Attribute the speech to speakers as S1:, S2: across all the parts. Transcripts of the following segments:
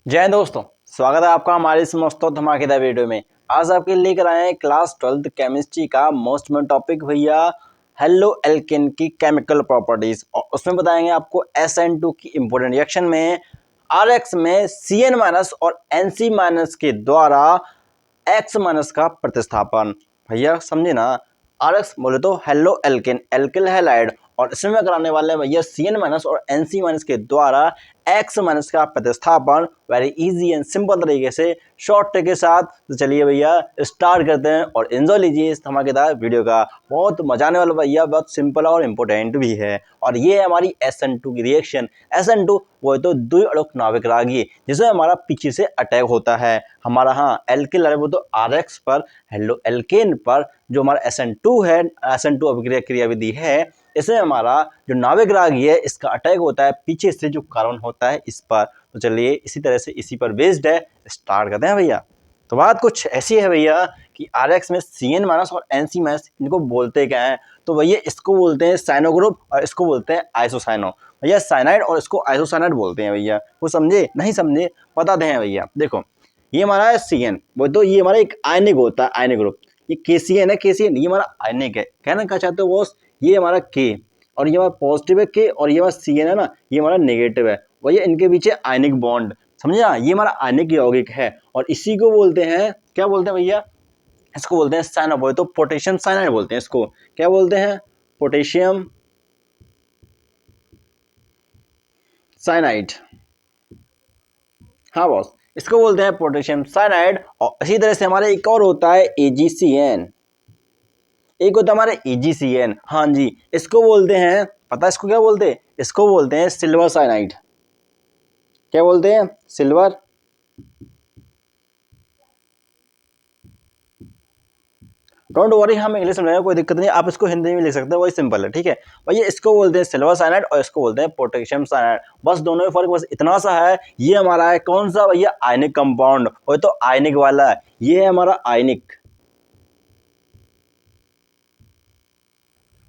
S1: जय हिंद दोस्तों, स्वागत है आपका हमारे इस मस्त और धमाकेदार वीडियो में। आज आपके लिए लेकर आए हैं क्लास 12th केमिस्ट्री का मोस्ट इम्पोर्टेंट टॉपिक भैया हेलो एल्केन की केमिकल प्रॉपर्टीज। और उसमें बताएंगे आपको SN2 की इंपॉर्टेंट रिएक्शन में RX में CN- और NC- के द्वारा X- का प्रतिस्थापन। भैया समझे ना, RX बोले तो हेलो एल्केन, एल्किल हैलाइड, और इसमें कराने वाले भैया CN- और NC- के द्वारा X- का प्रतिस्थापन। वेरी इजी एंड सिंपल तरीके से शॉर्ट ट्रिक के साथ। तो चलिए भैया स्टार्ट करते हैं और एंजॉय लीजिए इस धमाकेदार वीडियो का। बहुत मजा आने वाला भैया, बहुत सिंपल और इम्पोर्टेंट भी है। और ये है हमारी SN2 की रिएक्शन। SN2 वो तो द्विअणुक नाविक रागी जिसमें हमारा पीछे से अटैक होता है। हमारा हाँ एल्किल है वो तो RX पर, हेलो एल्केन पर। जो हमारा SN2 है, SN2 अभिक्रिया क्रियाविधि है, इसमें हमारा जो नाविक रागी है इसका अटैक होता है पीछे से जो कार्बन होता है इस पर। तो चलिए इसी तरह से इसी पर बेस्ड है, स्टार्ट करते हैं भैया। तो बात कुछ ऐसी है भैया कि RX में CN- और NC- इनको बोलते क्या है? तो भैया इसको बोलते हैं साइनो ग्रुप और इसको बोलते हैं आइसोसाइनो। भैया साइनाइड और इसको आइसोसाइनाइड बोलते हैं भैया। वो समझे नहीं समझे बताते हैं भैया। देखो ये हमारा है CN, वो तो ये हमारा एक आयनिक होता है, आयनिक ग्रुप। ये KCN है, KCN ये हमारा आयनिक है। कहना क्या चाहते हो बॉस, ये हमारा K और ये हमारा पॉजिटिव है K, और ये हमारा CN है ना, ये हमारा नेगेटिव है। भैया इनके पीछे आयनिक बॉन्ड, समझे ना, ये हमारा आयनिक यौगिक है। और इसी को बोलते हैं, क्या बोलते हैं भैया, इसको बोलते हैं साइनो, तो पोटेशियम साइनाइड बोलते हैं इसको। क्या बोलते हैं? Potassium cyanide. हाँ बॉस, इसको बोलते हैं पोटेशियम साइनाइड। और इसी तरह से हमारे एक और होता है AgCN, एक होता है हमारे AgCN। हाँ जी, इसको बोलते हैं, पता है इसको क्या बोलते हैं? इसको बोलते हैं सिल्वर साइनाइड। क्या बोलते हैं? सिल्वर। डोंट वरी, हम इंग्लिश में कोई दिक्कत नहीं, आप इसको हिंदी में लिख सकते हैं, वही सिंपल है, ठीक है भैया। इसको बोलते हैं सिल्वर साइनाइड और इसको बोलते हैं पोटेशियम साइनाइड। बस दोनों में फर्क बस इतना सा है। ये हमारा है कौन सा भैया? आयनिक कंपाउंड, वो तो आयनिक वाला है। ये है हमारा आयनिक,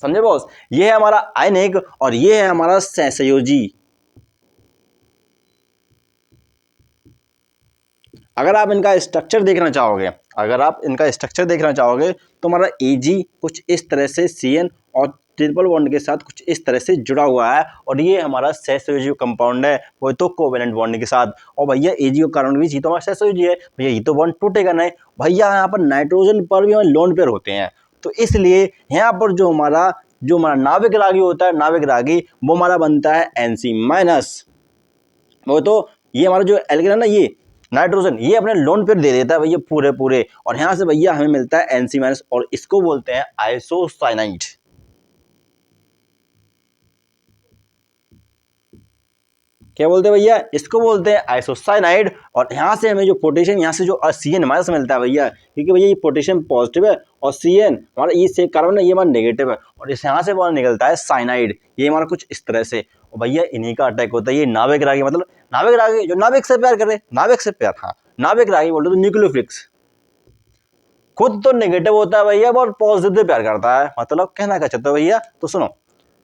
S1: समझे बॉस? ये है हमारा आयनिक और ये है हमारा सहसंयोजी। अगर आप इनका स्ट्रक्चर देखना चाहोगे, अगर आप इनका स्ट्रक्चर देखना चाहोगे तो हमारा Ag कुछ इस तरह से CN और ट्रिपल बॉन्ड के साथ कुछ इस तरह से जुड़ा हुआ है। और ये हमारा सहसंयोजी कंपाउंड है, वो तो कोवेलेंट बॉन्ड के साथ। और भैया Ag का कारण भी तो हमारा सहसंयोजी है भैया, ये तो बॉन्ड टूटेगा नहीं भैया। यहाँ पर नाइट्रोजन पर भी हमारे लोन पेयर होते हैं। तो इसलिए यहाँ पर जो हमारा नाविक रागी होता है, नाविक रागी वो हमारा बनता है NC-। वो तो ये हमारा जो एल्केन है ना, ये नाइट्रोजन ये अपने लोन पे दे देता है भैया पूरे पूरे। और यहाँ से भैया हमें मिलता है NC- और इसको बोलते हैं आइसोसाइनाइड। क्या बोलते हैं भैया? इसको बोलते हैं आइसोसाइनाइड। और यहाँ से हमें जो पोटेशियम, यहाँ से जो CN- मिलता है भैया, क्योंकि भैया ये पोटेशियम पॉजिटिव है और CN हमारा ये से कार्बन है, ये हमारा नेगेटिव है। और इस यहाँ से हमारा निकलता है साइनाइड, ये हमारा कुछ इस तरह से। और भैया इन्हीं का अटैक होता है। ये नाविक रागी, मतलब नाविक रागी जो नाविक से प्यार करे, नाविक से प्यार, हाँ नाविक रागी बोलते तो न्यूक्लियोफिलिक्स। खुद तो नेगेटिव होता है भैया और पॉजिटिव से प्यार करता है। मतलब कहना क्या चाहते हो भैया, तो सुनो,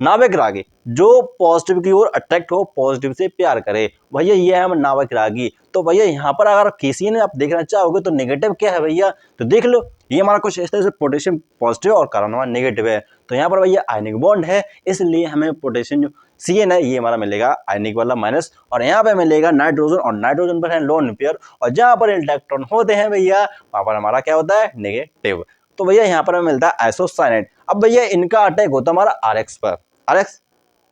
S1: नाविक रागी जो पॉजिटिव की ओर अट्रैक्ट हो, पॉजिटिव से प्यार करे, भैया ये है हम नाविक रागी। तो भैया यहाँ पर अगर किसी ने आप देखना चाहोगे तो नेगेटिव क्या है भैया, तो देख लो ये हमारा कुछ इस तरह से पोटेशियम पॉजिटिव और कार्बन हमारा नेगेटिव है। तो यहाँ पर भैया आयनिक बॉन्ड है, इसलिए हमें पोटेशियम जो CN है ये हमारा मिलेगा आयनिक वाला माइनस, और यहाँ पे मिलेगा नाइट्रोजन, और नाइट्रोजन पर है लोन पेयर, और जहाँ पर इलेक्ट्रॉन होते हैं भैया वहां पर हमारा क्या होता है? नेगेटिव। तो भैया यहाँ पर हमें मिलता है आइसोसाइनाइड। अब भैया इनका अटैक होता है हमारा RX पर। RX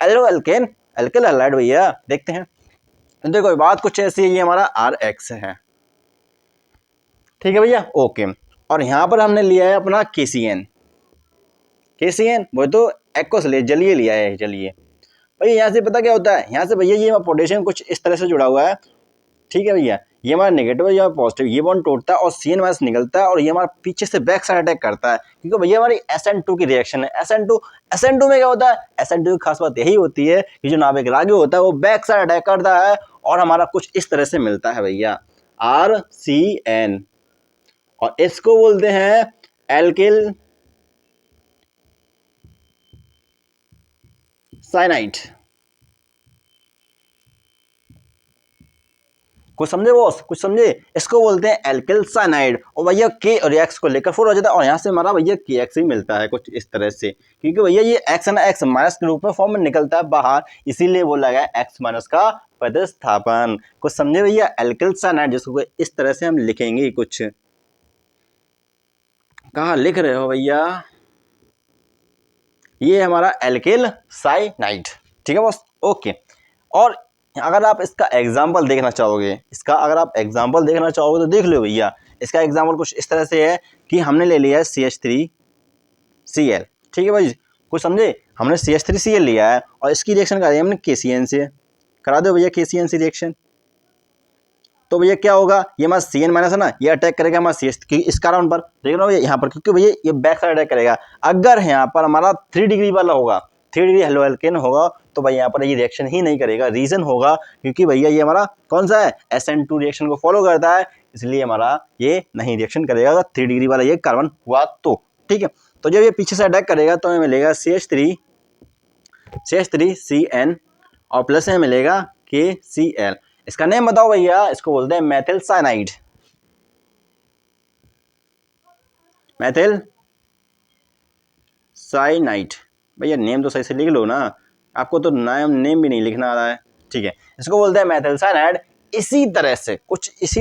S1: एल्लो एल्केन, एल्किल हैलाइड भैया, देखते हैं। तो देखो बात कुछ ऐसी है, ये हमारा RX है, ठीक है भैया, ओके। और यहाँ पर हमने लिया है अपना KCN, KCN वो तो एक्वस ले जलीय लिया है, जलीय। भैया यहाँ से पता क्या होता है, यहाँ से भैया ये पोटेशियम कुछ इस तरह से जुड़ा हुआ है, ठीक है भैया। ये हमारा नेगेटिव है, ये हमारा पॉजिटिव, ये बॉन्ड टूटता है और CN- निकलता है, और ये हमारा पीछे से बैक साइड अटैक करता है, क्योंकि भैया हमारी SN2 की रिएक्शन है। SN2 में क्या होता है? SN2 की खास बात यही होती है कि जो नाविक रागी होता है वो बैक साइड अटैक करता है, और हमारा कुछ इस तरह से मिलता है भैया RCN। और इसको बोलते हैं एल्किल साइनाइड। कुछ समझे बॉस, कुछ समझे? इसको बोलते हैं एल्किल साइनाइड। और भैया के और एक्स को लेकर 4 हो जाता है और यहाँ से हमारा भैया के एक्स ही मिलता है कुछ इस तरह से, क्योंकि भैया ये एक्स है ना, एक्स माइनस के रूप में फॉर्म में निकलता है बाहर, इसीलिए बोला गया एक्स माइनस का प्रतिस्थापन। कुछ समझे भैया? एल्किल साइनाइड जिसको इस तरह से हम लिखेंगे कुछ। कहाँ लिख रहे हो भैया? ये हमारा एल्किल साइनाइड, ठीक है बॉस, ओके। और अगर आप इसका एग्जाम्पल देखना चाहोगे, तो देख लो भैया। इसका एग्जाम्पल कुछ इस तरह से है कि हमने ले लिया है CH3Cl, ठीक है भाई, कुछ समझे? हमने CH3Cl लिया है और इसकी रिएक्शन कराई हमने KCN से। करा दो भैया KCN से रिएक्शन। तो भैया क्या होगा, ये हमारा CN माइनस है ना, ये अटैक करेगा हमारा CH इस कार्बन पर, देख रहे हो यहाँ पर, क्योंकि भैया ये बैक साइड अटैक करेगा। अगर यहाँ पर हमारा 3 डिग्री वाला होगा, 3 डिग्री हेलो एल्केन होगा, तो भाई यहाँ पर ये रिएक्शन ही नहीं करेगा। रीजन होगा क्योंकि भैया ये हमारा कौन सा है, SN2 रिएक्शन को फॉलो करता है, इसलिए हमारा ये नहीं रिएक्शन करेगा अगर 3 डिग्री वाला ये कार्बन हुआ तो, ठीक है। तो जब ये पीछे से अटैक करेगा तो हमें मिलेगा CH3CN और प्लस में मिलेगा KCl। इसका नेम बताओ भैया, इसको बोलते हैं मेथिल साइनाइड। मेथिल साइनाइड भैया, नेम तो सही से लिख लो ना, आपको तो नेम भी नहीं लिखना आ रहा है, ठीक है। इसको बोलते हैं मेथिल साइनाइड। इसी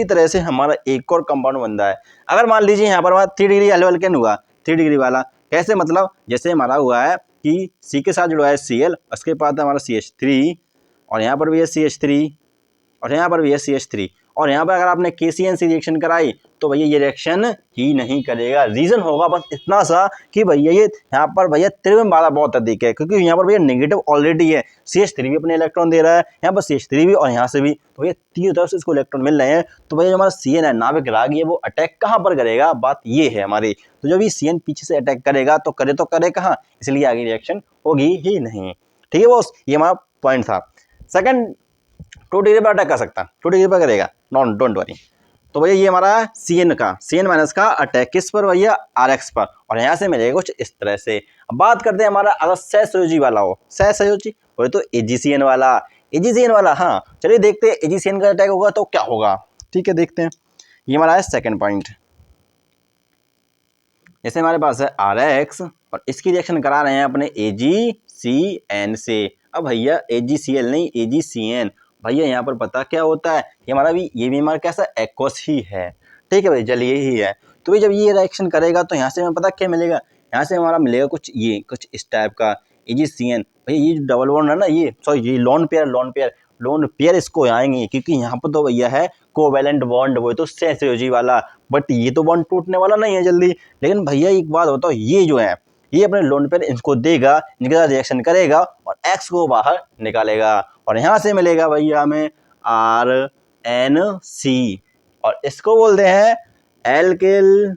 S1: तरह से हमारा एक और कंपाउंड बनता है। अगर मान लीजिए यहाँ पर हमारा 3 डिग्री हेलो एल्केन हुआ, 3 डिग्री वाला, कैसे मतलब, जैसे हमारा हुआ है कि C के साथ जुड़ा है Cl, उसके बाद हमारा CH3 और यहाँ पर भी है CH3 और यहाँ पर भी है CH3 और यहाँ पर अगर आपने KCN से रिएक्शन कराई तो भैया ये रिएक्शन ही नहीं करेगा। रीजन होगा बस इतना सा कि भैया ये यहाँ पर भैया त्रिविम बाधा बहुत अधिक है, क्योंकि यहाँ पर भैया नेगेटिव ऑलरेडी है, CH3 भी अपने इलेक्ट्रॉन दे रहा है, यहाँ पर CH3 भी और यहाँ से भी, तो भैया तीनों तरफ से इसको इलेक्ट्रॉन मिल रहे हैं। तो भैया हमारा CN है, नाभिक राग, ये वो अटैक कहाँ पर करेगा, बात ये है हमारी। तो जब ये CN पीछे से अटैक करेगा तो करे कहाँ, इसलिए आगे रिएक्शन होगी ही नहीं, ठीक है बॉस। ये हमारा पॉइंट था। सेकंड, 2 डिग्री पर अटैक कर सकता है, 2 डिग्री पर करेगा, डोंट वरी। तो भैया ये हमारा CN माइनस का अटैक किस पर भैया, RX पर, और यहाँ से मिलेगा कुछ इस तरह से। अब बात करते हैं हमारा अगर सहसंयोजी वाला हो, सहसंयोजी वो तो AgCN वाला, हाँ चलिए देखते हैं AgCN का अटैक होगा तो क्या होगा, ठीक है देखते हैं। ये हमारा है सेकेंड पॉइंट। जैसे हमारे पास है RX और इसकी रिएक्शन करा रहे हैं अपने AgCN से। अब भैया AgCl नहीं, AgCN, भैया यहाँ पर पता क्या होता है, ये हमारा भी, ये भी हमारा कैसा एक्वस ही है, ठीक है भाई, जलीय ही है। तो भाई जब ये रिएक्शन करेगा तो यहाँ से हमें पता क्या मिलेगा, यहाँ से हमारा मिलेगा कुछ इस टाइप का AgCN। भैया ये जो डबल बॉन्ड है ना, ये लोन पेयर इसको आएंगे, क्योंकि यहाँ पर तो भैया है कोवेलेंट बॉन्ड, वो तो सहसंयोजी वाला, बट ये तो बॉन्ड टूटने वाला नहीं है जल्दी। लेकिन भैया एक बात बताओ, ये जो है ये अपने लोन पेयर इनको देगा, इनके साथ रिएक्शन करेगा और X को बाहर निकालेगा और यहाँ से मिलेगा भैया हमें RNC और इसको बोलते हैं एल्किल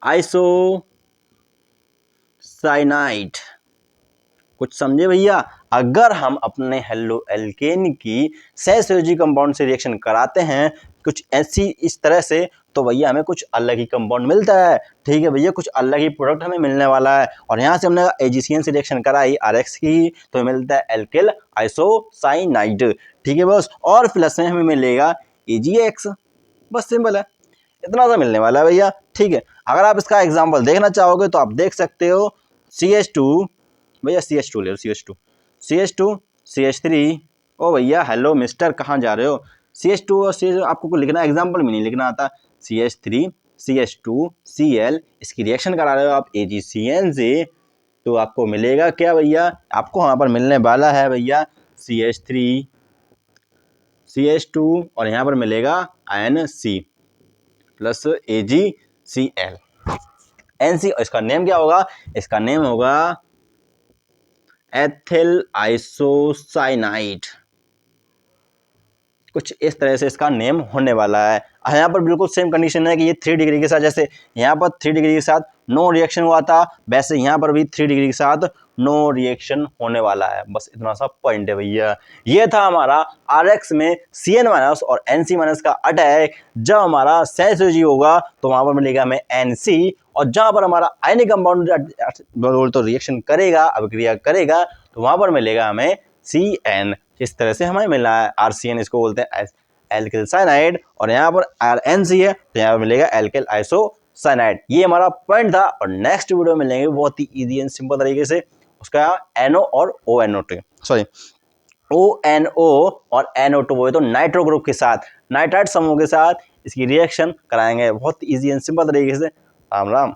S1: आइसोसाइनाइड। कुछ समझे भैया? अगर हम अपने हेलो एल्केन की सहसंयोजी कंपाउंड से रिएक्शन कराते हैं कुछ ऐसी इस तरह से, तो भैया हमें कुछ अलग ही कंपाउंड मिलता है, ठीक है भैया, कुछ अलग ही प्रोडक्ट हमें मिलने वाला है। और यहाँ से हमने AgCN से रिएक्शन कराई RX की तो हमें मिलता है एल्किल आइसोसाइनाइड, ठीक है बस। और प्लस में हमें मिलेगा AgX, बस सिंपल है, इतना सा मिलने वाला है भैया, ठीक है। अगर आप इसका एग्जाम्पल देखना चाहोगे तो आप देख सकते हो CH2, भैया CH2 ले लो, CH2 CH3, ओ भैया हेलो मिस्टर कहाँ जा रहे हो, CH2 और CH आपको लिखना, एग्जाम्पल में नहीं लिखना आता, CH3 CH2 Cl, इसकी रिएक्शन करा रहे हो आप AgCN से, तो आपको मिलेगा क्या भैया, आपको वहाँ पर मिलने वाला है भैया CH3 CH2 और यहाँ पर मिलेगा NC प्लस AgCl NC, और इसका नेम क्या होगा, इसका नेम होगा एथिल आइसोसाइनाइड, कुछ इस तरह से इसका नेम होने वाला है। यहाँ पर बिल्कुल सेम कंडीशन है कि ये 3 डिग्री के साथ, जैसे यहाँ पर 3 डिग्री के साथ नो रिएक्शन हुआ था, वैसे यहाँ पर भी 3 डिग्री के साथ नो रिएक्शन होने वाला है। बस इतना सा पॉइंट है भैया। ये था हमारा RX में CN माइनस और NC माइनस का अटैक। जब हमारा सहसंयोजी होगा तो वहाँ पर मिलेगा हमें NC, और जहाँ पर हमारा आयनिक कंपाउंड तो रिएक्शन करेगा, अभिक्रिया करेगा, तो वहाँ पर मिलेगा हमें CN। इस तरह से हमें मिला है RCN, इसको बोलते हैं एल्किल साइनाइड और यहाँ पर RNC है तो यहाँ पर मिलेगा एल्किल आइसोसाइनाइड। ये हमारा पॉइंट था और नेक्स्ट वीडियो में मिलेंगे बहुत ही इजी एंड सिंपल तरीके से उसका NO और ONO2 सॉरी ONO और NO2 वो तो नाइट्रो ग्रुप के साथ नाइट्राइट समूह के साथ इसकी रिएक्शन कराएंगे बहुत इजी एंड सिंपल तरीके से। राम राम।